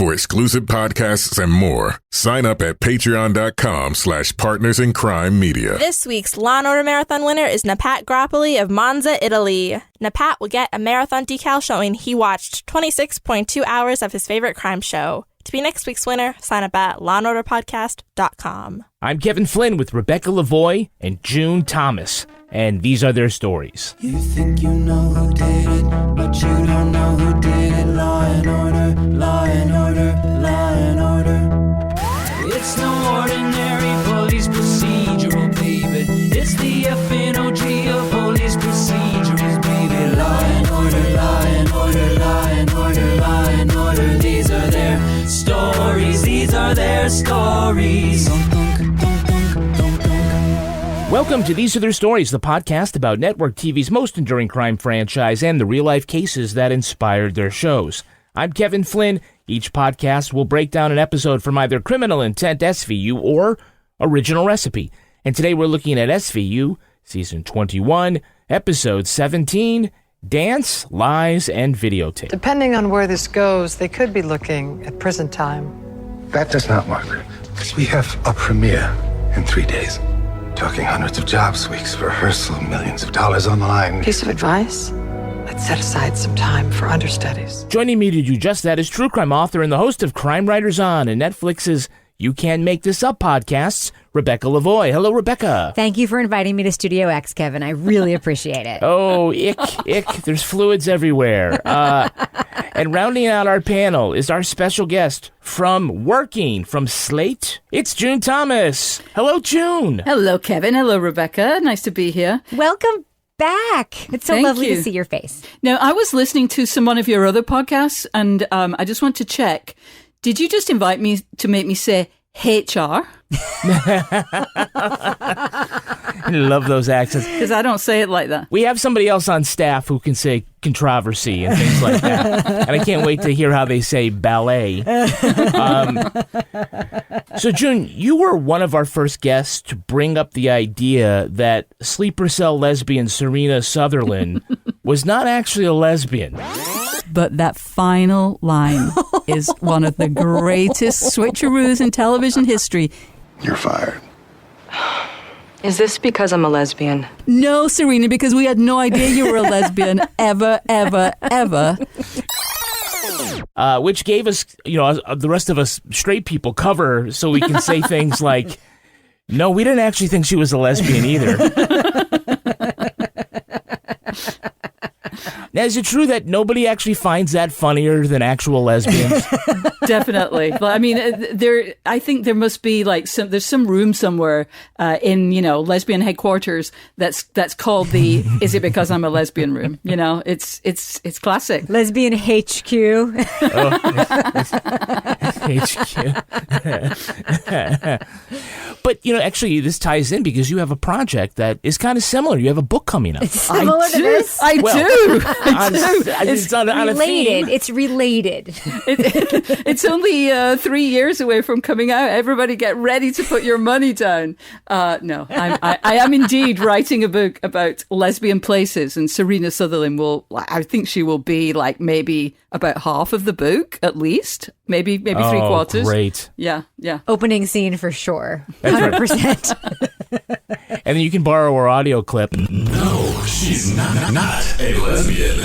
For exclusive podcasts and more, sign up at patreon.com/partnersincrimemedia. This week's Law & Order Marathon winner is Napat Grappoli of Monza, Italy. Napat will get a marathon decal showing he watched 26.2 hours of his favorite crime show. To be next week's winner, sign up at lawandorderpodcast.com. I'm Kevin Flynn with Rebecca Lavoie and June Thomas, and these are their stories. You think you know who did it, but you don't know who did it. Law and order, law and order, law and order. It's no ordinary police procedural, baby. It's the FNOG of police procedurals, baby. Law and order, law and order, law and order, law and order. These are their stories, these are their stories. Welcome to These Are Their Stories, the podcast about network TV's most enduring crime franchise and the real-life cases that inspired their shows. I'm Kevin Flynn. Each podcast will break down an episode from either Criminal Intent SVU or Original Recipe. And today we're looking at SVU, Season 21, Episode 17, Dance, Lies, and Videotape. Depending on where this goes, they could be looking at prison time. That does not work, because we have a premiere in 3 days. Talking hundreds of jobs, weeks of rehearsal, millions of dollars on the line. Piece of advice? Let's set aside some time for understudies. Joining me to do just that is true crime author and the host of Crime Writers On and Netflix's You Can't Make This Up podcasts, Rebecca Lavoie. Hello, Rebecca. Thank you for inviting me to Studio X, Kevin. I really appreciate it. Oh, ick. There's fluids everywhere. And rounding out our panel is our special guest from Slate. It's June Thomas. Hello, June. Hello, Kevin. Hello, Rebecca. Nice to be here. Welcome back. It's so Thank lovely you. to see your face. Now, I was listening to one of your other podcasts, and I just want to check. Did you just invite me to make me say HR? I love those accents. Because I don't say it like that. We have somebody else on staff who can say controversy and things like that. And I can't wait to hear how they say ballet. So, June, you were one of our first guests to bring up the idea that sleeper cell lesbian Serena Sutherland was not actually a lesbian. But that final line is one of the greatest switcheroos in television history. You're fired. Is this because I'm a lesbian? No, Serena, because we had no idea you were a lesbian ever, ever, ever. Which gave us, the rest of us straight people cover so we can say things like, no, we didn't actually think she was a lesbian either. Now, is it true that nobody actually finds that funnier than actual lesbians? Definitely. Well, I mean, I think there must be there's some room somewhere in lesbian headquarters that's called the "Is it because I'm a lesbian" room? It's classic. Lesbian HQ. HQ. But actually, this ties in because you have a project that is kind of similar. You have a book coming up. Similar to this? I do. It's on a theme. It's related. It's only 3 years away from coming out. Everybody get ready to put your money down. No, I am indeed writing a book about lesbian places, and Serena Sutherland I think she will be maybe about half of the book, at least. Maybe 3/4. Great. Yeah. Opening scene for sure. 100%. And then you can borrow our audio clip. No, she's not a lesbian.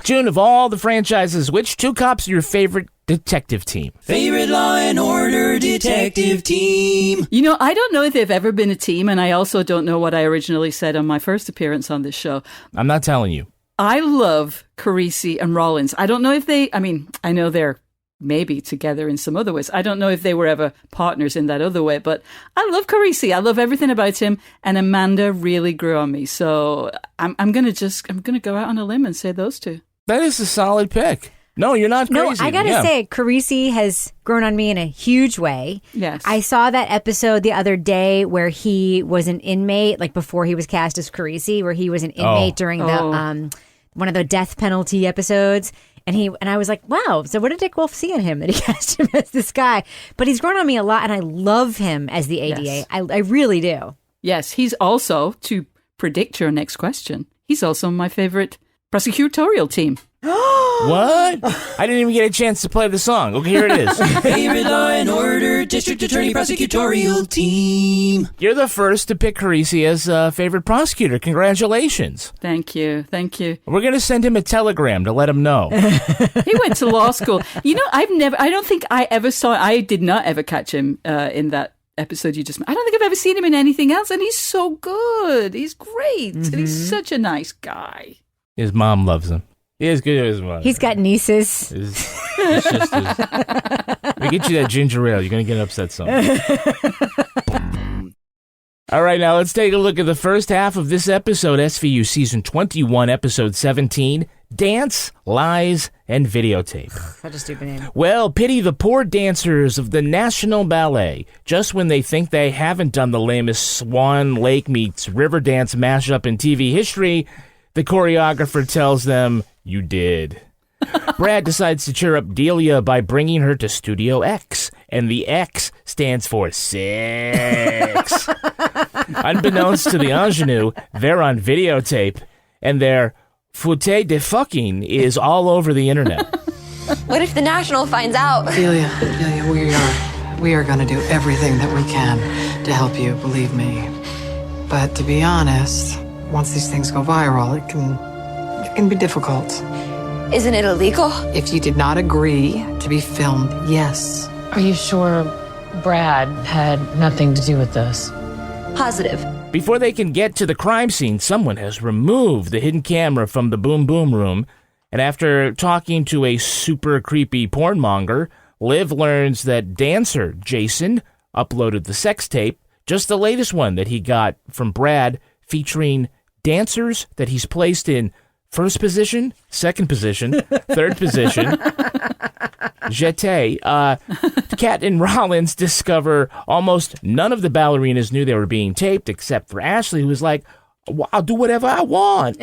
June, of all the franchises, which two cops are your favorite detective team? Favorite Law and Order detective team. I don't know if they've ever been a team, and I also don't know what I originally said on my first appearance on this show. I'm not telling you. I love Carisi and Rollins. I don't know if I know they're maybe together in some other ways. I don't know if they were ever partners in that other way, but I love Carisi. I love everything about him, and Amanda really grew on me. So I'm gonna go out on a limb and say those two. That is a solid pick. No, you're not crazy. No, I gotta say, Carisi has grown on me in a huge way. Yes. I saw that episode the other day where he was an inmate, before he was cast as Carisi, where he was an inmate during the one of the death penalty episodes. And I was like, wow, so what did Dick Wolf see in him that he cast him as this guy? But he's grown on me a lot, and I love him as the ADA. Yes. I really do. Yes, he's also, to predict your next question, he's also my favorite prosecutorial team. What? I didn't even get a chance to play the song. Okay, here it is. Favorite Law and Order District Attorney Prosecutorial Team. You're the first to pick Carisi as favorite prosecutor. Congratulations. Thank you. We're going to send him a telegram to let him know. He went to law school. You know, I did not ever catch him in that episode you just I don't think I've ever seen him in anything else, and he's so good. He's great. And he's such a nice guy. His mom loves him. He is good as well. He's got nieces. It's just we get you that ginger ale, you're going to get upset someday. All right, now let's take a look at the first half of this episode, SVU Season 21, Episode 17, Dance, Lies, and Videotape. Such a stupid name. Well, pity the poor dancers of the National Ballet. Just when they think they haven't done the lamest Swan Lake meets River Dance mashup in TV history, the choreographer tells them, you did. Brad decides to cheer up Delia by bringing her to Studio X, and the X stands for sex. Unbeknownst to the ingenue, they're on videotape, and their foute de fucking is all over the internet. What if the National finds out? Delia, we are going to do everything that we can to help you, believe me. But to be honest, once these things go viral, it can be difficult. Isn't it illegal? If you did not agree to be filmed, yes. Are you sure Brad had nothing to do with this? Positive. Before they can get to the crime scene, someone has removed the hidden camera from the boom boom room, and after talking to a super creepy pornmonger, Liv learns that dancer Jason uploaded the sex tape, just the latest one that he got from Brad, featuring dancers that he's placed in first position, second position, third position. Jeté. Kat and Rollins discover almost none of the ballerinas knew they were being taped, except for Ashley, who was like, I'll do whatever I want.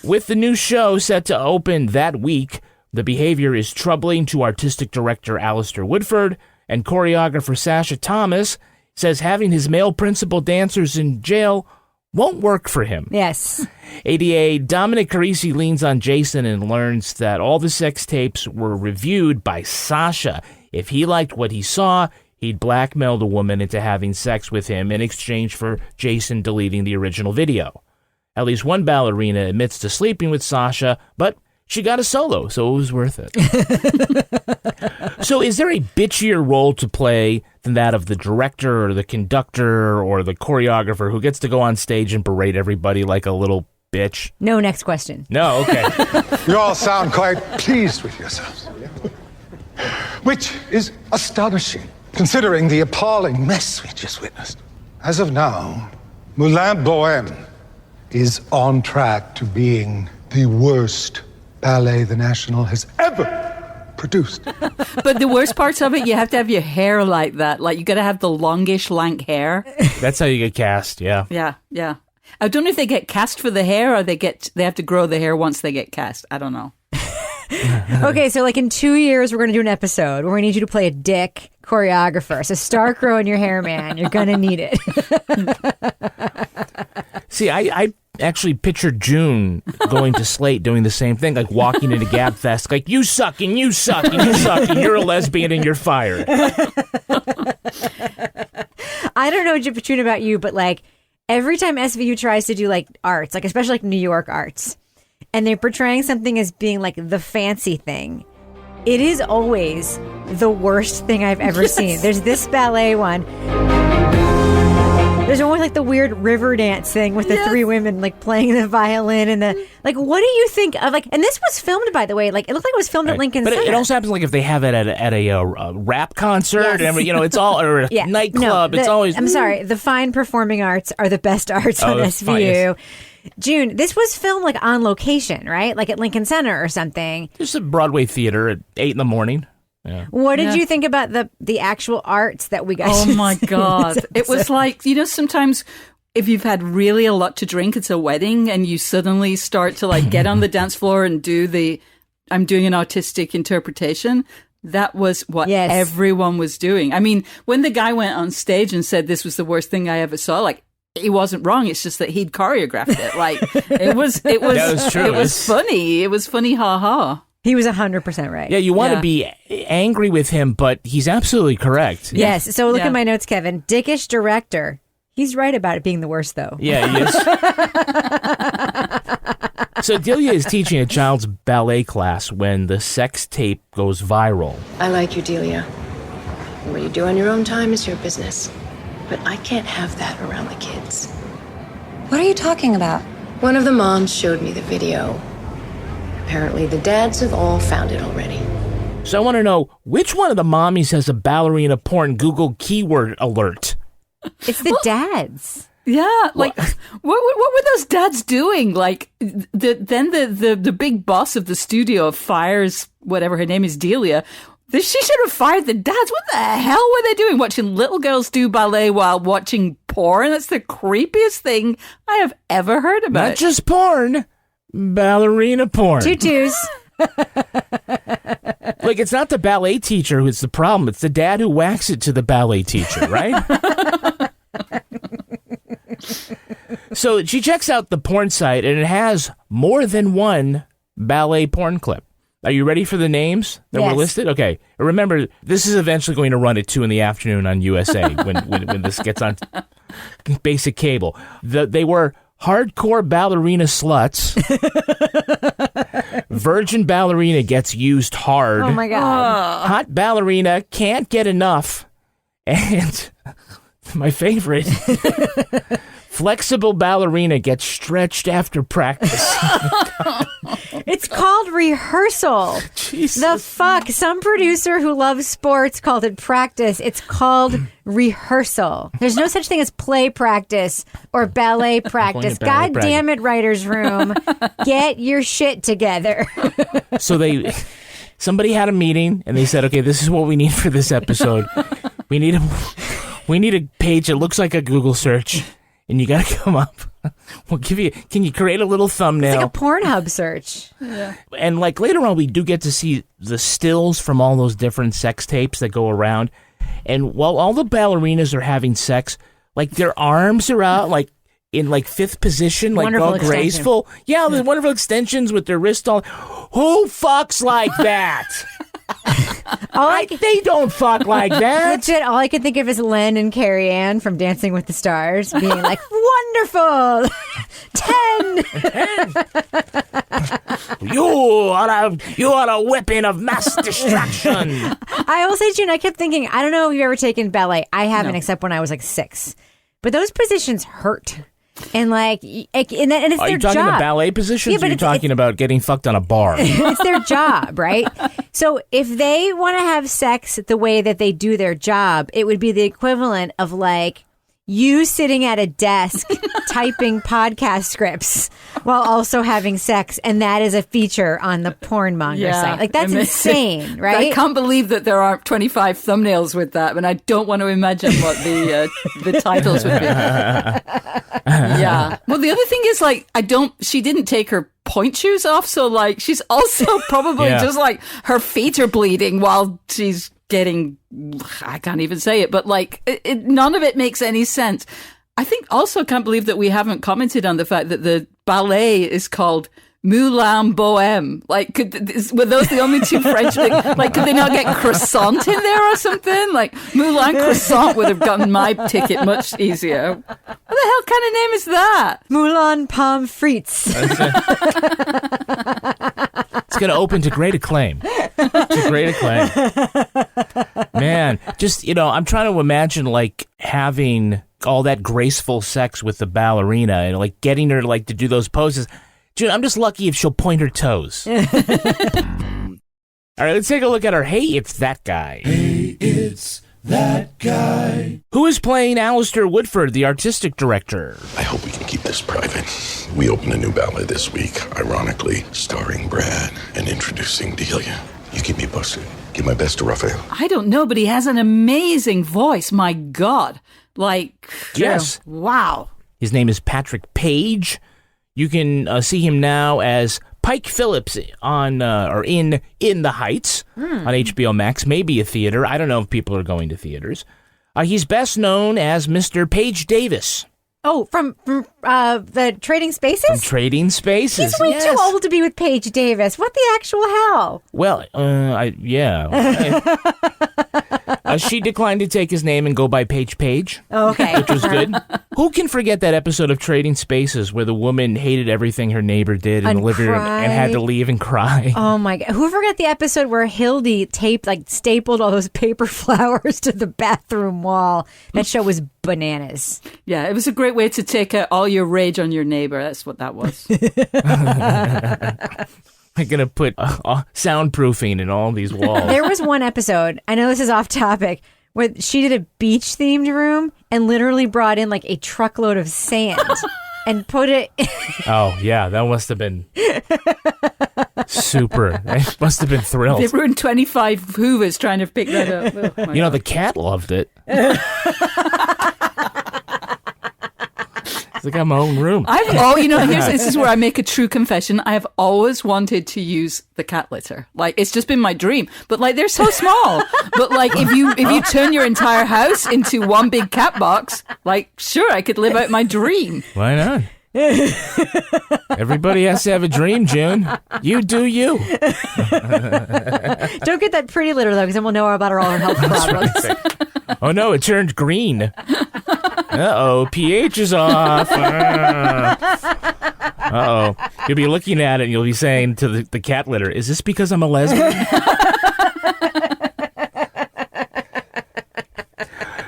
With the new show set to open that week, the behavior is troubling to artistic director Alistair Woodford, and choreographer Sasha Thomas says having his male principal dancers in jail won't work for him. Yes. ADA Dominic Carisi leans on Jason and learns that all the sex tapes were reviewed by Sasha. If he liked what he saw, he'd blackmailed a woman into having sex with him in exchange for Jason deleting the original video. At least one ballerina admits to sleeping with Sasha, but she got a solo, so it was worth it. So is there a bitchier role to play than that of the director or the conductor or the choreographer who gets to go on stage and berate everybody like a little bitch? No, next question. No, okay. You all sound quite pleased with yourselves. Which is astonishing, considering the appalling mess we just witnessed. As of now, Moulin Bohème is on track to being the worst ballet the National has ever produced. But the worst parts of it, you have to have your hair like that. Like, you got to have the longish, lank hair. That's how you get cast, yeah. Yeah. I don't know if they get cast for the hair or they have to grow the hair once they get cast. I don't know. Okay, so like in 2 years, we're going to do an episode where we need you to play a dick choreographer. So start growing your hair, man. You're going to need it. See, I actually pictured June going to Slate doing the same thing, like walking into GabFest, like, you suck and you suck and you suck and you're a lesbian and you're fired. I don't know, June, about you, but like every time SVU tries to do like arts, like especially like New York arts, and they're portraying something as being like the fancy thing, it is always the worst thing I've ever seen. There's this ballet one. There's always like the weird river dance thing with the three women like playing the violin and the like. What do you think of like? And this was filmed, by the way. Like it looked like it was filmed at Lincoln Center. But it also happens like if they have it at a rap concert, and it's all or a nightclub. No, it's always. I'm sorry. The fine performing arts are the best arts on SVU. June, this was filmed like on location, right? Like at Lincoln Center or something. There's a Broadway theater at 8 a.m. Yeah. What did you think about the actual arts that we got? Oh my God. It was like, sometimes if you've had really a lot to drink, it's a wedding and you suddenly start to like get on the dance floor and do I'm doing an artistic interpretation. That was what everyone was doing. I mean, when the guy went on stage and said this was the worst thing I ever saw, like he wasn't wrong. It's just that he'd choreographed it. Like, it was true. It was funny. It was funny, ha. He was 100% right. Yeah, you want to be angry with him, but he's absolutely correct. Yes. So look at my notes, Kevin. Dickish director. He's right about it being the worst, though. Yeah, he is. So Delia is teaching a child's ballet class when the sex tape goes viral. I like you, Delia. What you do on your own time is your business. But I can't have that around the kids. What are you talking about? One of the moms showed me the video. Apparently the dads have all found it already. So I want to know, which one of the mommies has a ballerina porn Google keyword alert? It's the dads. Yeah, like what were those dads doing? Like the big boss of the studio fires whatever her name is, Delia. She should have fired the dads. What the hell were they doing? Watching little girls do ballet while watching porn? That's the creepiest thing I have ever heard about. Not just porn, ballerina porn. Tutus. Like, it's not the ballet teacher who's the problem. It's the dad who whacks it to the ballet teacher, right? So she checks out the porn site, and it has more than one ballet porn clip. Are you ready for the names that were listed? Okay. Remember, this is eventually going to run at 2 p.m. on USA when this gets on basic cable. They were hardcore ballerina sluts. Virgin ballerina gets used hard. Oh, my God. Hot ballerina can't get enough. And my favorite, flexible ballerina gets stretched after practice. It's called rehearsal. Jesus. The fuck? Some producer who loves sports called it practice. It's called rehearsal. There's no such thing as play practice or ballet practice. God damn it, writer's room. Get your shit together. So somebody had a meeting and they said, okay, this is what we need for this episode. We need a page that looks like a Google search. And you got to come up. We'll give you. Can you create a little thumbnail? It's like a Pornhub search. Yeah. And like later on, we do get to see the stills from all those different sex tapes that go around. And while all the ballerinas are having sex, like their arms are out, like in like fifth position, like wonderful all graceful. Yeah, the wonderful extensions with their wrist on. Who fucks like that? They don't fuck like that. Legit, all I can think of is Len and Carrie Ann from Dancing with the Stars being like, wonderful! 10! You are a weapon of mass destruction. I will say, June, I kept thinking, I don't know if you've ever taken ballet. I haven't, except when I was like 6. But those positions hurt. And like, and it's are their you talking job. the ballet positions? Yeah, but or are you talking about getting fucked on a bar? It's their job, right? So if they want to have sex the way that they do their job, it would be the equivalent of like you sitting at a desk typing podcast scripts while also having sex, and that is a feature on the pornmonger site. Like, that's insane, right? I can't believe that there aren't 25 thumbnails with that, and I don't want to imagine what the titles would be. Yeah. Well, the other thing is, like, she didn't take her point shoes off, so like she's also probably just like her feet are bleeding while she's getting, I can't even say it, but like none of it makes any sense. I think also can't believe that we haven't commented on the fact that the ballet is called Moulin Bohème. Like, were those the only two French things? Like, could they not get croissant in there or something? Like, Moulin Croissant would have gotten my ticket much easier. What the hell kind of name is that? Moulin Pommes Frites. It's going to open to great acclaim. Man, just, I'm trying to imagine, like, having all that graceful sex with the ballerina and, like, getting her, like, to do those poses. Dude, I'm just lucky if she'll point her toes. All right, let's take a look at her. Hey, it's that guy. Hey, it's that guy. Who is playing Alistair Woodford, the artistic director? I hope we can keep this private. We open a new ballet this week, ironically, starring Brad and introducing Delia. You keep me posted. Give my best to Raphael. I don't know, but he has an amazing voice. My God. Like, yes. Wow. His name is Patrick Page. You can see him now as Pike Phillips on or in The Heights on HBO Max, maybe a theater. I don't know if people are going to theaters. He's best known as Mr. Page Davis Oh, from the Trading Spaces? From Trading Spaces. He's way too old to be with Paige Davis. What the actual hell? Well, she declined to take his name and go by Paige. Oh, okay. Which was good. Who can forget that episode of Trading Spaces where the woman hated everything her neighbor did in the living room and had to leave and cry? Oh my God. Who forgot the episode where Hildy stapled all those paper flowers to the bathroom wall? That show was bananas. Yeah, it was a great way to take out all your rage on your neighbor. That's what that was. I'm going to put soundproofing in all these walls. There was one episode, I know this is off topic, where she did a beach-themed room and literally brought in like a truckload of sand and put it... Oh, yeah, that must have been super. They must have been thrilled. They ruined 25 Hoovers trying to pick that up. Oh, you know, the cat loved it. It's like I have my own room. This is where I make a true confession. I have always wanted to use the cat litter. Like, it's just been my dream. But like, they're so small. But like, if you turn your entire house into one big cat box, like, sure, I could live out my dream. Why not? Everybody has to have a dream, June. You do you. Don't get that pretty litter, though, because then we'll know about all our health problems. Right. Oh, no, it turned green. Uh-oh, pH is off. Uh-oh. You'll be looking at it and you'll be saying to the cat litter, is this because I'm a lesbian?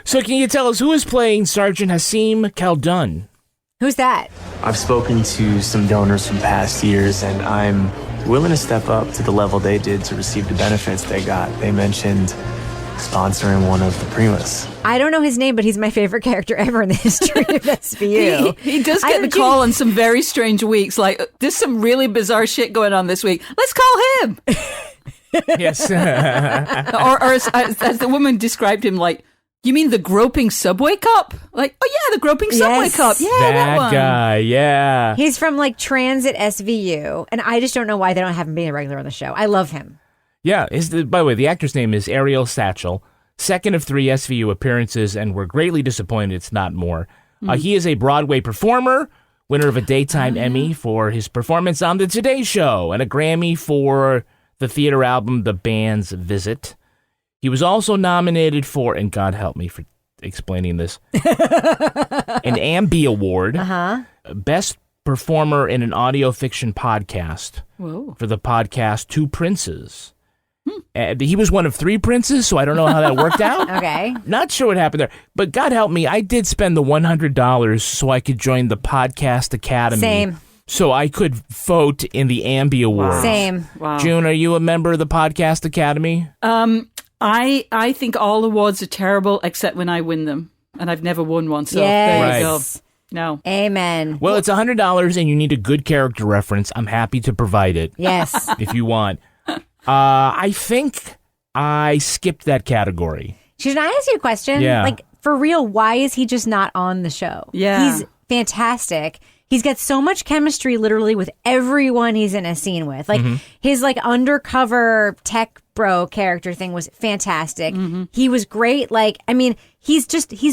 So can you tell us who is playing Sergeant Hasim Khaldun? Who's that? I've spoken to some donors from past years, and I'm willing to step up to the level they did to receive the benefits they got. They mentioned sponsoring one of the Primas. I don't know his name, but he's my favorite character ever in the history of SVU. He does get the call on some very strange weeks. Like, there's some really bizarre shit going on this week. Let's call him. Yes. or as the woman described him, like, you mean the groping subway cop? Like, oh yeah, the groping subway cop. Yeah, that one. Guy, yeah. He's from like Transit SVU, and I just don't know why they don't have him being a regular on the show. I love him. Yeah, by the way, the actor's name is Ariel Satchel, second of 3 SVU appearances, and we're greatly disappointed it's not more. He is a Broadway performer, winner of a Daytime Emmy for his performance on The Today Show, and a Grammy for the theater album The Band's Visit. He was also nominated for, and God help me for explaining this, an Ambie Award, Best Performer in an Audio Fiction Podcast. Whoa. For the podcast Two Princes. He was one of 3 princes, so I don't know how that worked out. Okay. Not sure what happened there. But God help me, I did spend the $100 so I could join the Podcast Academy. Same. So I could vote in the Ambie Awards. Same. Wow. June, are you a member of the Podcast Academy? I think all awards are terrible except when I win them. And I've never won one, so there you go. No. Amen. Well, it's $100 and you need a good character reference. I'm happy to provide it. Yes. If you want. I think I skipped that category. Should I ask you a question? Yeah. Like, for real, why is he just not on the show? Yeah. He's fantastic. He's got so much chemistry literally with everyone he's in a scene with. Like, his, like, undercover tech bro character thing was fantastic. He was great. Like, I mean, he's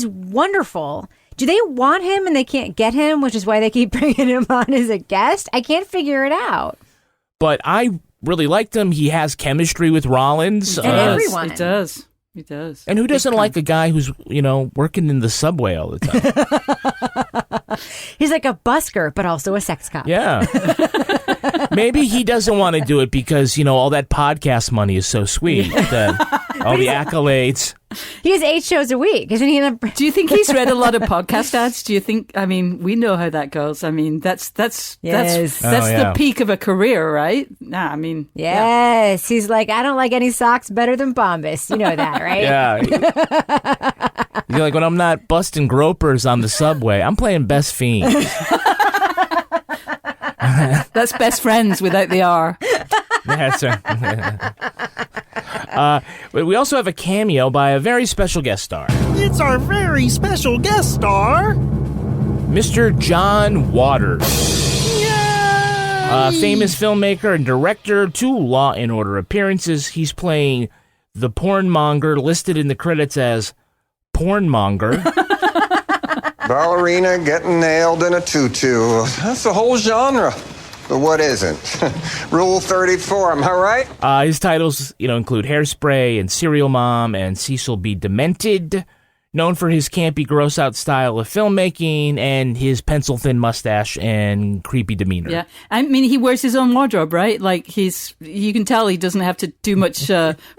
wonderful. Do they want him and they can't get him, which is why they keep bringing him on as a guest? I can't figure it out. But I really liked him. He has chemistry with Rollins. And everyone. He does. He does. And who doesn't like a guy who's, working in the subway all the time? He's like a busker, but also a sex cop. Yeah. Maybe he doesn't want to do it because, all that podcast money is so sweet. All the accolades. He has 8 shows a week, isn't he? Do you think he's read a lot of podcast ads? Do you think? I mean, we know how that goes. I mean, that's the peak of a career, right? Nah, I mean, yes. He's like, I don't like any socks better than Bombas. You know that, right? Yeah. You're like, when I'm not busting gropers on the subway, I'm playing Best Fiends. That's Best Friends without the R. That's right. But we also have a cameo by a very special guest star. It's our very special guest star, Mr. John Waters. Famous filmmaker and director, 2 Law & Order appearances. He's playing the pornmonger listed in the credits as pornmonger. Ballerina getting nailed in a tutu. That's the whole genre. But what isn't? Rule 34, am I right? His titles, include Hairspray and Serial Mom and Cecil B. Demented, known for his campy, gross-out style of filmmaking and his pencil-thin mustache and creepy demeanor. Yeah, I mean, he wears his own wardrobe, right? Like, you can tell he doesn't have to do much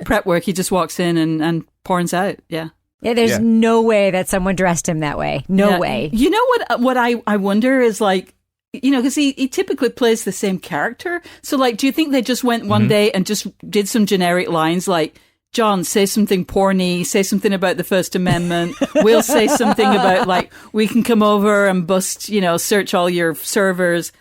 prep work. He just walks in and porns out, yeah. Yeah, there's no way that someone dressed him that way. No way. You know what I wonder is, like, because he typically plays the same character. So, like, do you think they just went one day and just did some generic lines like, John, say something porny, say something about the First Amendment. We'll say something about, like, we can come over and bust, search all your servers.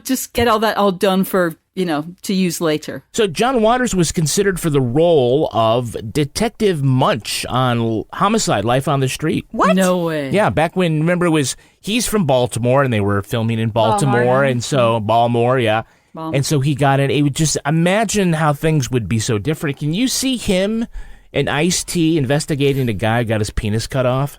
Just get all that all done for, to use later. So John Waters was considered for the role of Detective Munch on Homicide: Life on the Street. What? No way. Yeah, back when, remember, he's from Baltimore, and they were filming in Baltimore, and so, Baltimore, yeah. And so he got it. It would just imagine how things would be so different. Can you see him and Ice-T investigating a guy who got his penis cut off?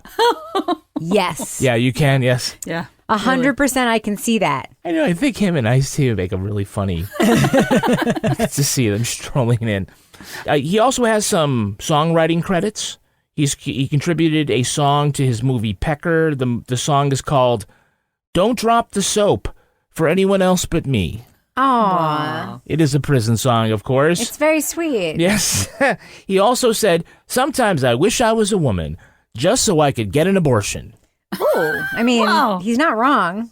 Yes. Yeah, you can, yes. Yeah. 100% I can see that. I know, I think him and Ice-T would make a really funny to see them strolling in. He also has some songwriting credits. He contributed a song to his movie Pecker. The song is called Don't Drop the Soap for Anyone Else But Me. Aww. It is a prison song, of course. It's very sweet. Yes. He also said, sometimes I wish I was a woman, just so I could get an abortion. Oh, I mean, he's not wrong.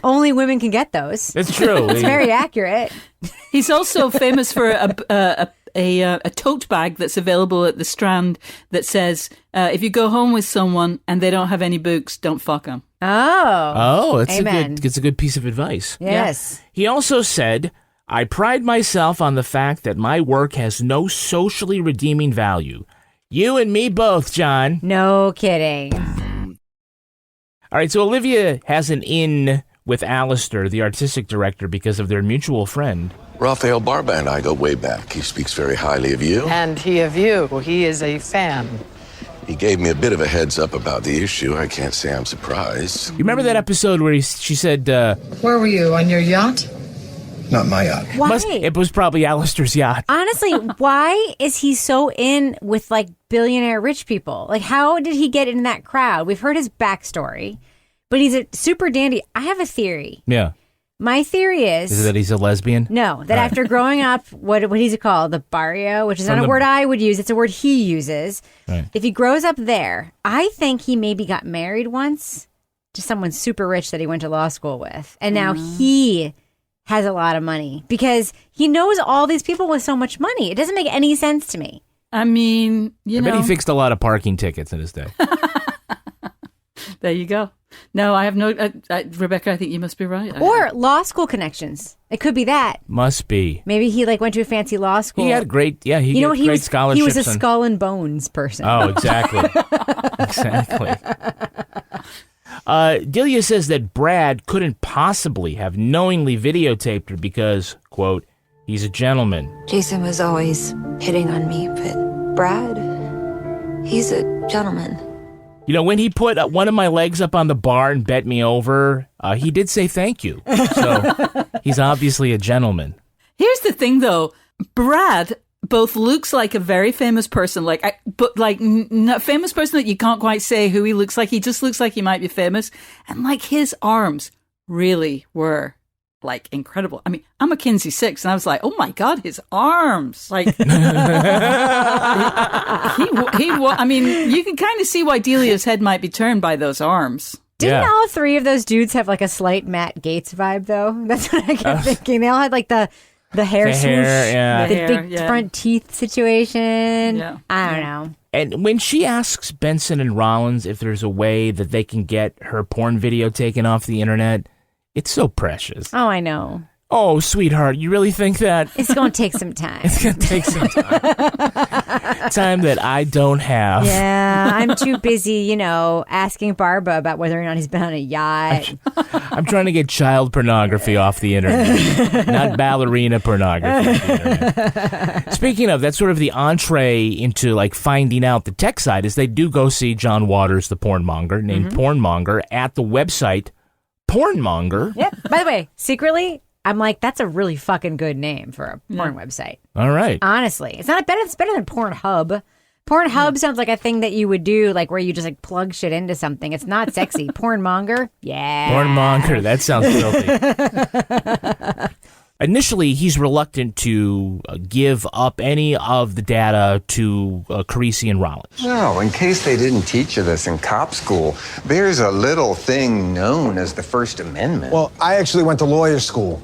Only women can get those. That's true. It's very accurate. He's also famous for a tote bag that's available at the Strand that says, if you go home with someone and they don't have any books, don't fuck them. Oh, it's a good piece of advice. Yes. Yeah. He also said, I pride myself on the fact that my work has no socially redeeming value. You and me both, John. No kidding. All right, so Olivia has an in with Alistair, the artistic director, because of their mutual friend. Raphael Barba and I go way back. He speaks very highly of you. And he of you. He is a fan. He gave me a bit of a heads up about the issue. I can't say I'm surprised. You remember that episode where she said... Where were you, on your yacht? Not my yacht. Why? It was probably Alistair's yacht. Honestly, why is he so in with, like, billionaire rich people? Like, how did he get in that crowd? We've heard his backstory, but he's a super dandy. I have a theory. Yeah. My theory is... Is it that he's a lesbian? No, that after growing up, what is it called? The barrio, which is not a word I would use. It's a word he uses. Right. If he grows up there, I think he maybe got married once to someone super rich that he went to law school with. And now he has a lot of money because he knows all these people with so much money. It doesn't make any sense to me. I mean, I bet he fixed a lot of parking tickets in his day. There you go. No, I have no... Rebecca, I think you must be right. Or law school connections. It could be that. Must be. Maybe he went to a fancy law school. He had great, he got great scholarships. He was a skull and bones person. Oh, exactly. Exactly. Delia says that Brad couldn't possibly have knowingly videotaped her because, quote, he's a gentleman. Jason was always hitting on me, but Brad, he's a gentleman. When he put one of my legs up on the bar and bent me over, he did say thank you. So he's obviously a gentleman. Here's the thing, though. Brad both looks like a very famous person, but not famous person that you can't quite say who he looks like. He just looks like he might be famous. And his arms really were incredible. I mean, I'm a Kinsey 6 and I was like, oh my God, his arms. I mean, you can kind of see why Delia's head might be turned by those arms. Didn't all three of those dudes have a slight Matt Gaetz vibe though? That's what I kept thinking. They all had the hair swoosh, the big front teeth situation. Yeah. I don't know. And when she asks Benson and Rollins if there's a way that they can get her porn video taken off the internet, it's so precious. Oh, I know. Oh, sweetheart, you really think that? It's going to take some time. It's going to take some time. Time that I don't have. Yeah, I'm too busy, asking Barbara about whether or not he's been on a yacht. I'm trying to get child pornography off the internet, not ballerina pornography off the internet. Speaking of, that's sort of the entree into like finding out the tech side is they do go see John Waters, the pornmonger, named Pornmonger, at the website Pornmonger. Yep. By the way, secretly, I'm like, that's a really fucking good name for a porn website. All right. Honestly, it's better than Pornhub. Pornhub sounds like a thing that you would do, like where you just like plug shit into something. It's not sexy. Pornmonger, yeah. Pornmonger, that sounds filthy. Initially, he's reluctant to give up any of the data to Carisi and Rollins. No, in case they didn't teach you this in cop school, there's a little thing known as the First Amendment. Well, I actually went to lawyer school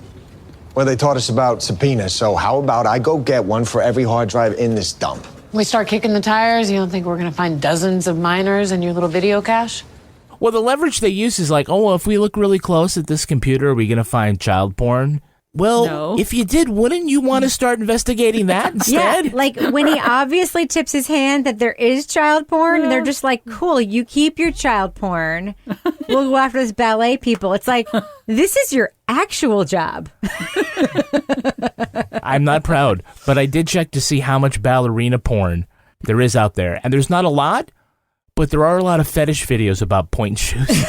where they taught us about subpoenas. So how about I go get one for every hard drive in this dump? We start kicking the tires. You don't think we're going to find dozens of minors in your little video cache? Well, the leverage they use is like, oh, well, if we look really close at this computer, are we going to find child porn? Well, if you did, wouldn't you want to start investigating that instead? Yeah, like when he obviously tips his hand that there is child porn, and they're just like, cool, you keep your child porn. We'll go after this ballet people. It's like, this is your actual job. I'm not proud, but I did check to see how much ballerina porn there is out there. And there's not a lot, but there are a lot of fetish videos about point shoes.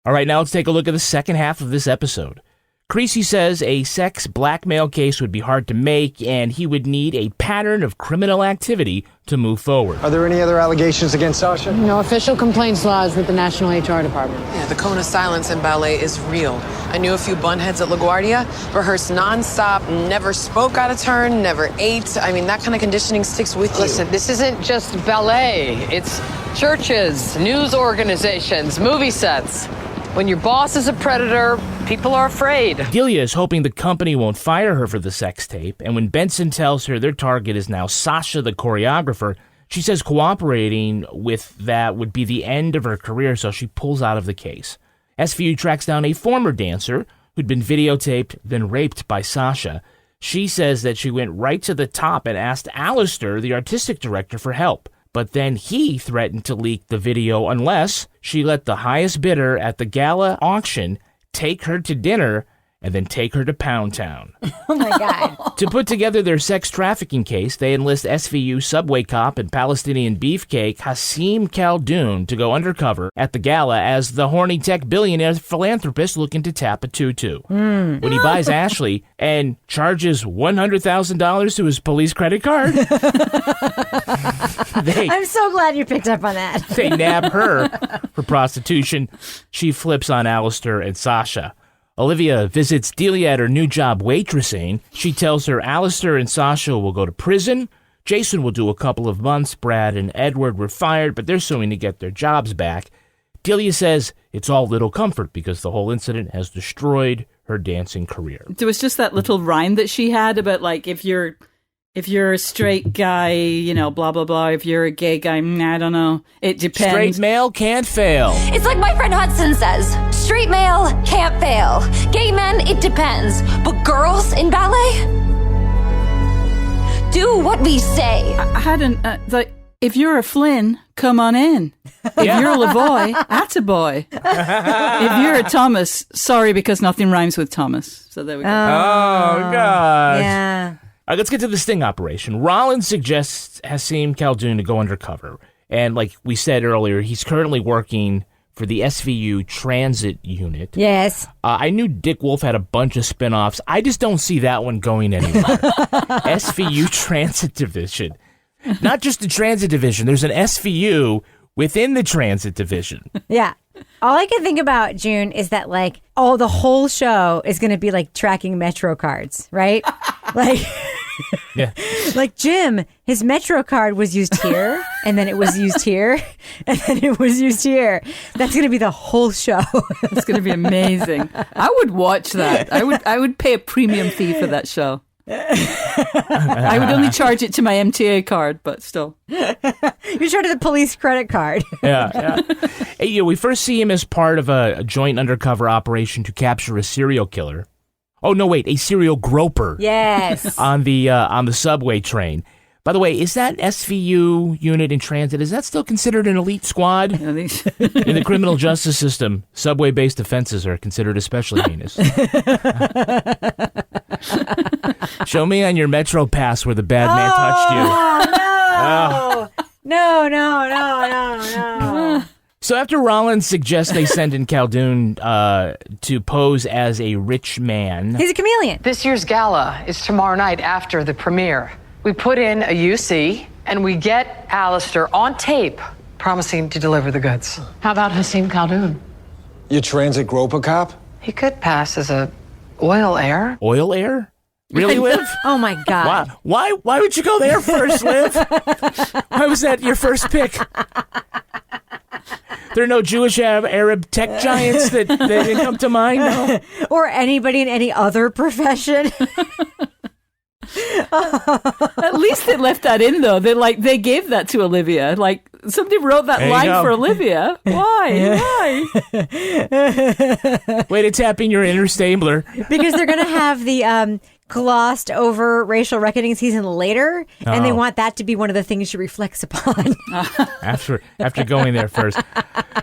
All right, now let's take a look at the second half of this episode. Carisi says a sex blackmail case would be hard to make, and he would need a pattern of criminal activity to move forward. Are there any other allegations against Sasha? No official complaints lodged with the National HR Department. Yeah, the cone of silence in ballet is real. I knew a few bunheads at LaGuardia, rehearsed nonstop, never spoke out of turn, never ate. I mean, that kind of conditioning sticks with you. Listen, this isn't just ballet. It's churches, news organizations, movie sets. When your boss is a predator, people are afraid. Delia is hoping the company won't fire her for the sex tape, and when Benson tells her their target is now Sasha, the choreographer, she says cooperating with that would be the end of her career, so she pulls out of the case. SVU tracks down a former dancer who'd been videotaped, then raped by Sasha. She says that she went right to the top and asked Alistair, the artistic director, for help. But then he threatened to leak the video unless she let the highest bidder at the gala auction take her to dinner and then take her to Pound Town. Oh, my God. To put together their sex trafficking case, they enlist SVU subway cop and Palestinian beefcake Hassim Khaldoon to go undercover at the gala as the horny tech billionaire philanthropist looking to tap a tutu. When he buys Ashley and charges $100,000 to his police credit card, I'm so glad you picked up on that. They nab her for prostitution. She flips on Alistair and Sasha. Olivia visits Delia at her new job waitressing. She tells her Alistair and Sasha will go to prison. Jason will do a couple of months. Brad and Edward were fired, but they're suing to get their jobs back. Delia says it's all little comfort because the whole incident has destroyed her dancing career. There was just that little rhyme that she had about, like, if you're a straight guy, blah, blah, blah. If you're a gay guy, I don't know. It depends. Straight male can't fail. It's like my friend Hudson says. Straight male can't fail. Gay men, it depends. But girls in ballet? Do what we say. I had if you're a Flynn, come on in. If you're a Lavoie, that's a boy. If you're a Thomas, sorry, because nothing rhymes with Thomas. So there we go. Oh, gosh. Yeah. Let's get to the sting operation. Rollins suggests Hassim Khaldoon to go undercover. And like we said earlier, he's currently working for the SVU transit unit. Yes. I knew Dick Wolf had a bunch of spinoffs. I just don't see that one going anywhere. SVU transit division. Not just the transit division. There's an SVU within the transit division. Yeah. All I can think about, June, is that, like, the whole show is going to be, like, tracking Metro cards, right? Like, yeah. Like, Jim, his Metro card was used here, and then it was used here, and then it was used here. That's going to be the whole show. It's going to be amazing. I would watch that. I would pay a premium fee for that show. I would only charge it to my MTA card, but still. You charge the police credit card. Yeah. Hey, we first see him as part of a joint undercover operation to capture a serial killer. Oh, no, wait, a serial groper. Yes. On the subway train. By the way, is that SVU unit in transit, is that still considered an elite squad? In the criminal justice system, subway-based offenses are considered especially heinous. Show me on your Metro Pass where the bad man touched you. No. So after Rollins suggests they send in Khaldun to pose as a rich man. He's a chameleon. This year's gala is tomorrow night after the premiere. We put in a UC, and we get Alistair on tape promising to deliver the goods. How about Hasim Khaldun? Your transit groper cop? He could pass as a oil heir. Oil heir? Really, Liv? Oh, my God. Why would you go there first, Liv? Why was that your first pick? There are no Jewish Arab tech giants that didn't come to mind? No? Or anybody in any other profession? At least they left that in, though. They gave that to Olivia. Like, somebody wrote that line for Olivia. Why? Way to tap in your inner Stabler. Because they're going to have the glossed over racial reckoning season later, and they want that to be one of the things she reflects upon. after going there first.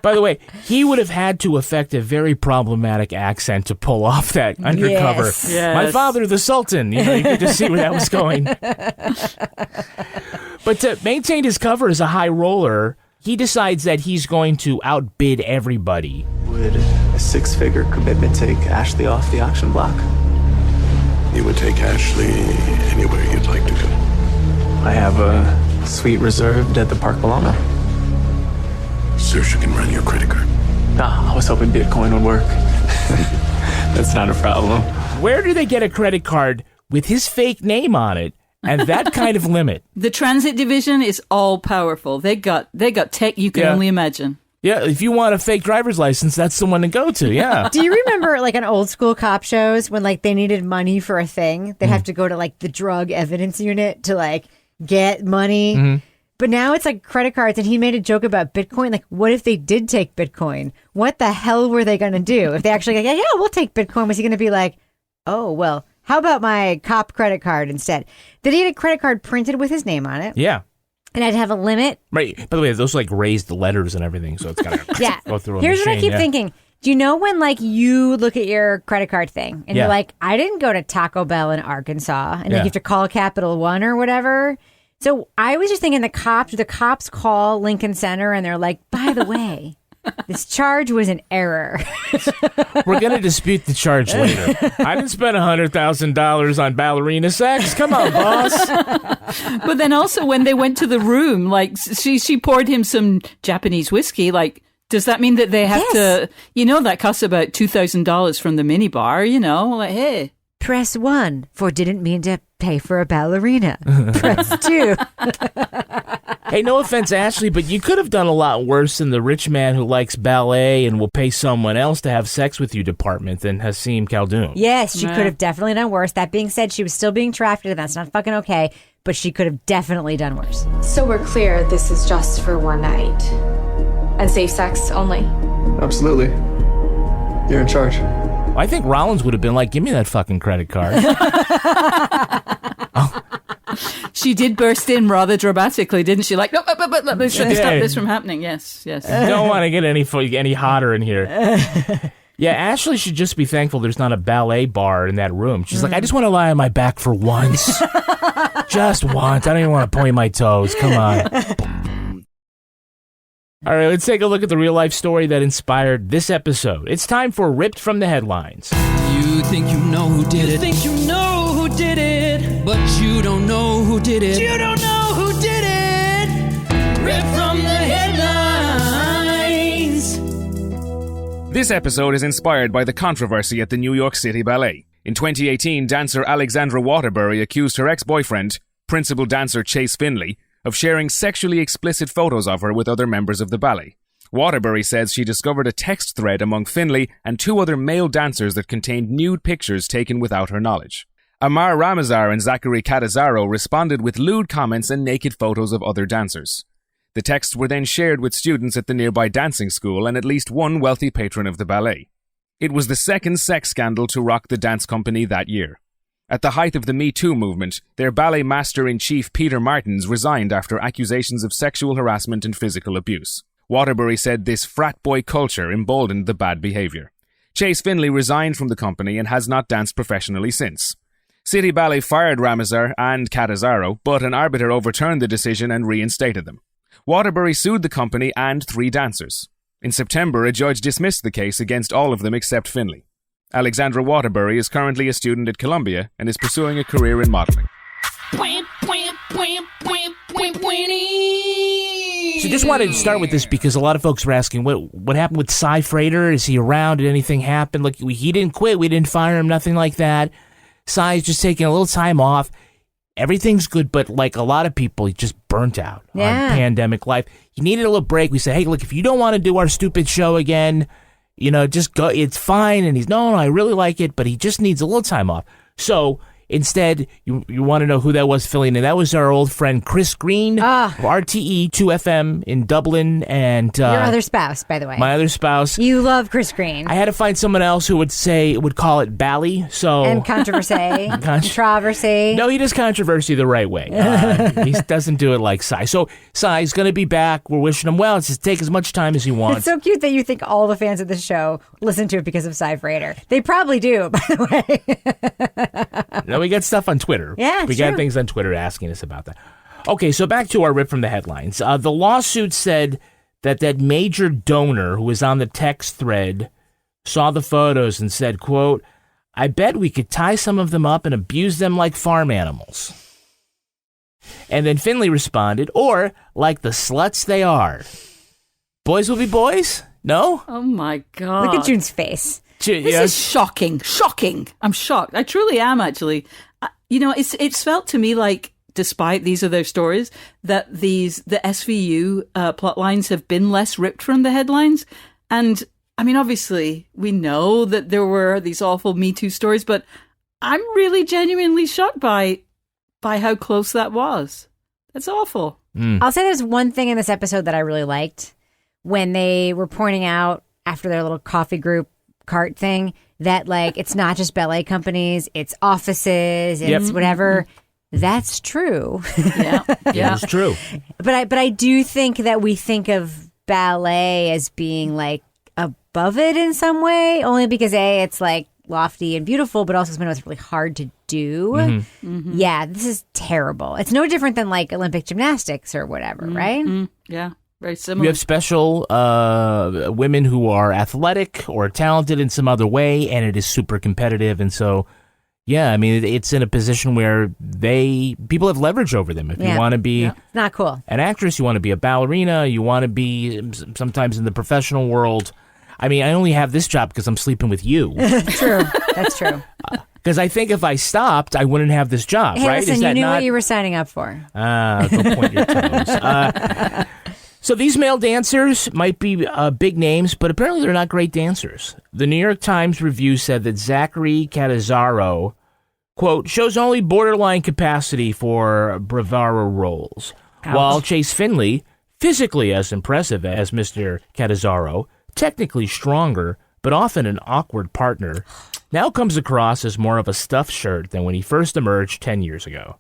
By the way, he would have had to affect a very problematic accent to pull off that undercover. Yes. My father, the Sultan. You could just see where that was going. But to maintain his cover as a high roller, he decides that he's going to outbid everybody. Would a six-figure commitment take Ashley off the auction block? You would take Ashley anywhere you'd like to go. I have a suite reserved at the Park Bologna. Saoirse can run your credit card. I was hoping Bitcoin would work. That's not a problem. Where do they get a credit card with his fake name on it and that kind of limit? The transit division is all powerful. They got tech you can only imagine. Yeah, if you want a fake driver's license, that's the one to go to, yeah. Do you remember, like, on old school cop shows when, like, they needed money for a thing? They'd have to go to, like, the drug evidence unit to, like, get money. Mm-hmm. But now it's, like, credit cards, and he made a joke about Bitcoin. Like, what if they did take Bitcoin? What the hell were they going to do? If they actually, like, yeah, we'll take Bitcoin, was he going to be like, oh, well, how about my cop credit card instead? Did he get a credit card printed with his name on it? Yeah. And I'd have a limit. Right. By the way, those like raised letters and everything, so it's got to go through a Here's machine. What I keep thinking. Do you know when, like, you look at your credit card thing and you're like, I didn't go to Taco Bell in Arkansas, and like, you have to call Capital One or whatever? So I was just thinking the cops call Lincoln Center and they're like, by the way, this charge was an error. We're going to dispute the charge later. I didn't spend $100,000 on ballerina sex. Come on, boss. But then also when they went to the room, like, she poured him some Japanese whiskey. Like, does that mean that they have to, that costs about $2,000 from the minibar, like, hey. Press 1 for didn't mean to pay for a ballerina. Press 2. Hey, no offense, Ashley, but you could have done a lot worse than the rich man who likes ballet and will pay someone else to have sex with you department than Hasim Khaldun. Yes, she could have definitely done worse. That being said, she was still being trafficked, and that's not fucking okay, but she could have definitely done worse. So we're clear this is just for one night. And safe sex only. Absolutely. You're in charge. I think Rollins would have been like, give me that fucking credit card. She did burst in rather dramatically, didn't she? Like, no, but let's stop this from happening. Yes. Don't want to get any hotter in here. Yeah, Ashley should just be thankful there's not a ballet bar in that room. She's like, I just want to lie on my back for once. Just once. I don't even want to point my toes. Come on. All right, let's take a look at the real-life story that inspired this episode. It's time for Ripped from the Headlines. You think you know who did it. You think you know who did it. But you don't know who did it. You don't know who did it. Ripped from the Headlines. This episode is inspired by the controversy at the New York City Ballet. In 2018, dancer Alexandra Waterbury accused her ex-boyfriend, principal dancer Chase Finley, of sharing sexually explicit photos of her with other members of the ballet. Waterbury says she discovered a text thread among Finley and two other male dancers that contained nude pictures taken without her knowledge. Amar Ramazar and Zachary Catazaro responded with lewd comments and naked photos of other dancers. The texts were then shared with students at the nearby dancing school and at least one wealthy patron of the ballet. It was the second sex scandal to rock the dance company that year. At the height of the Me Too movement, their ballet master-in-chief Peter Martins resigned after accusations of sexual harassment and physical abuse. Waterbury said this frat boy culture emboldened the bad behaviour. Chase Finley resigned from the company and has not danced professionally since. City Ballet fired Ramazar and Catazaro, but an arbiter overturned the decision and reinstated them. Waterbury sued the company and 3 dancers. In September, a judge dismissed the case against all of them except Finley. Alexandra Waterbury is currently a student at Columbia and is pursuing a career in modelling. So just wanted to start with this because a lot of folks were asking, what happened with Cy Frater? Is he around? Did anything happen? Like, he didn't quit. We didn't fire him. Nothing like that. Cy's just taking a little time off. Everything's good, but like a lot of people, he just burnt out on pandemic life. He needed a little break. We said, hey, look, if you don't want to do our stupid show again, just go. It's fine. And he's, no, I really like it, but he just needs a little time off. So instead, you want to know who that was filling in. That was our old friend Chris Green of RTE 2FM in Dublin. And your other spouse, by the way. My other spouse. You love Chris Green. I had to find someone else who would call it Bally. So and controversy. Controversy. No, he does controversy the right way. He doesn't do it like Cy. So Cy's going to be back. We're wishing him well. It's just take as much time as he wants. It's so cute that you think all the fans of the show listen to it because of Cy Frater. They probably do, by the way. No, we got stuff on Twitter. Yeah, we got things on Twitter asking us about that. Okay, so back to our rip from the headlines. The lawsuit said that major donor who was on the text thread saw the photos and said, quote, I bet we could tie some of them up and abuse them like farm animals. And then Finley responded, or like the sluts they are. Boys will be boys? No? Oh my God. Look at June's face. This is shocking. Shocking. I'm shocked. I truly am, actually. It's felt to me like, despite these other stories, that the SVU plot lines have been less ripped from the headlines. And, I mean, obviously, we know that there were these awful Me Too stories, but I'm really genuinely shocked by how close that was. That's awful. I'll say there's one thing in this episode that I really liked. When they were pointing out, after their little coffee group cart thing, that like it's not just ballet companies, it's offices, it's whatever. That's true. Yeah, it's true. But I do think that we think of ballet as being like above it in some way, only because it's like lofty and beautiful, but also something that's really hard to do. Mm-hmm. Yeah, this is terrible. It's no different than like Olympic gymnastics or whatever, right? Yeah. Very similar. You have special women who are athletic or talented in some other way, and it is super competitive. And so, yeah, I mean, it's in a position where people have leverage over them. If you want to be it's not cool. An actress, you want to be a ballerina, you want to be sometimes in the professional world. I mean, I only have this job because I'm sleeping with you. True. That's true. Because I think if I stopped, I wouldn't have this job, hey, right? Listen, is that you knew not... what you were signing up for. Don't point your toes. So these male dancers might be big names, but apparently they're not great dancers. The New York Times review said that Zachary Catazaro, quote, shows only borderline capacity for bravura roles, while Chase Finley, physically as impressive as Mr. Catazaro, technically stronger, but often an awkward partner, now comes across as more of a stuffed shirt than when he first emerged 10 years ago.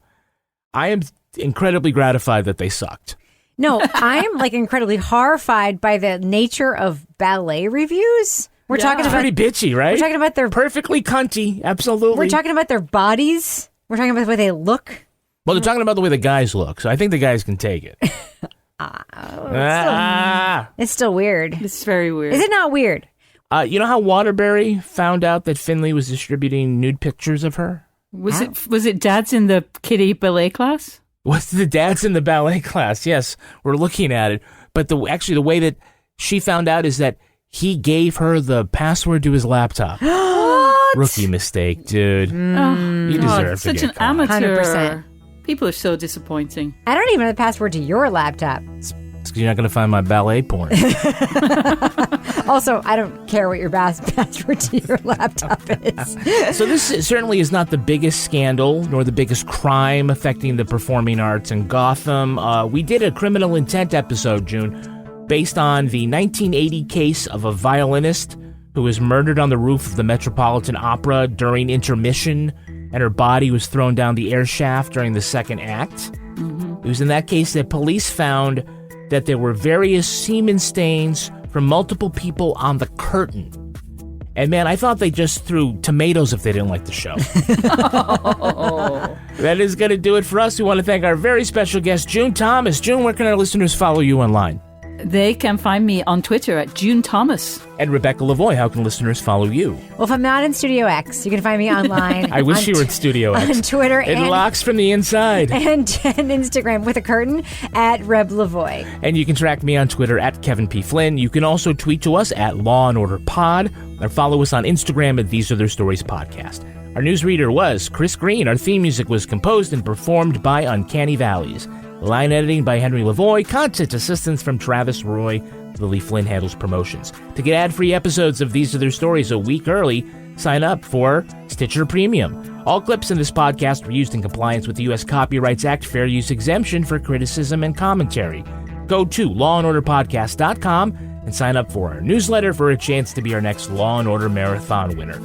I am incredibly gratified that they sucked. No, I'm like incredibly horrified by the nature of ballet reviews. We're talking about pretty bitchy, right? We're talking about their perfectly cunty, absolutely. We're talking about their bodies. We're talking about the way they look. Well, they're talking about the way the guys look, so I think the guys can take it. It's still weird. It's very weird. Is it not weird? You know how Waterbury found out that Finley was distributing nude pictures of her? Was it dads in the kiddie ballet class? Was the dads in the ballet class? Yes, we're looking at it. But the way that she found out is that he gave her the password to his laptop. What? Rookie mistake, dude. You deserve to such get an amateur. 100%. People are so disappointing. I don't even have the password to your laptop. It's because you're not going to find my ballet porn. Also, I don't care what your password to your laptop is. So this certainly is not the biggest scandal nor the biggest crime affecting the performing arts in Gotham. We did a criminal intent episode, June, based on the 1980 case of a violinist who was murdered on the roof of the Metropolitan Opera during intermission, and her body was thrown down the air shaft during the second act. It was in that case that police found that there were various semen stains from multiple people on the curtain. And man, I thought they just threw tomatoes if they didn't like the show. That is going to do it for us. We want to thank our very special guest, June Thomas. June, where can our listeners follow you online? They can find me on Twitter at June Thomas. And Rebecca Lavoie, how can listeners follow you? Well, if I'm not in Studio X, you can find me online. I wish you were in Studio X. On Twitter. It locks from the inside. And Instagram with a curtain at Reb Lavoie. And you can track me on Twitter at Kevin P. Flynn. You can also tweet to us at Law & Order Pod, or follow us on Instagram at These Are Their Stories Podcast. Our newsreader was Chris Green. Our theme music was composed and performed by Uncanny Valleys. Line editing by Henry Lavoie. Content assistance from Travis Roy. Lily Flynn handles promotions. To get ad-free episodes of These Are Their Stories a week early, sign up for Stitcher Premium. All clips in this podcast were used in compliance with the U.S. Copyrights Act fair use exemption for criticism and commentary. Go to lawandorderpodcast.com and sign up for our newsletter for a chance to be our next Law & Order Marathon winner.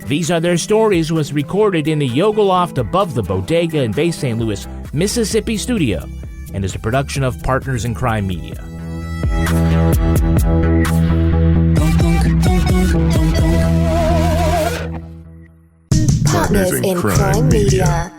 These Are Their Stories was recorded in the Yoga Loft above the Bodega in Bay St. Louis, Mississippi studio, and is a production of Partners in Crime Media. Partners in Crime Media.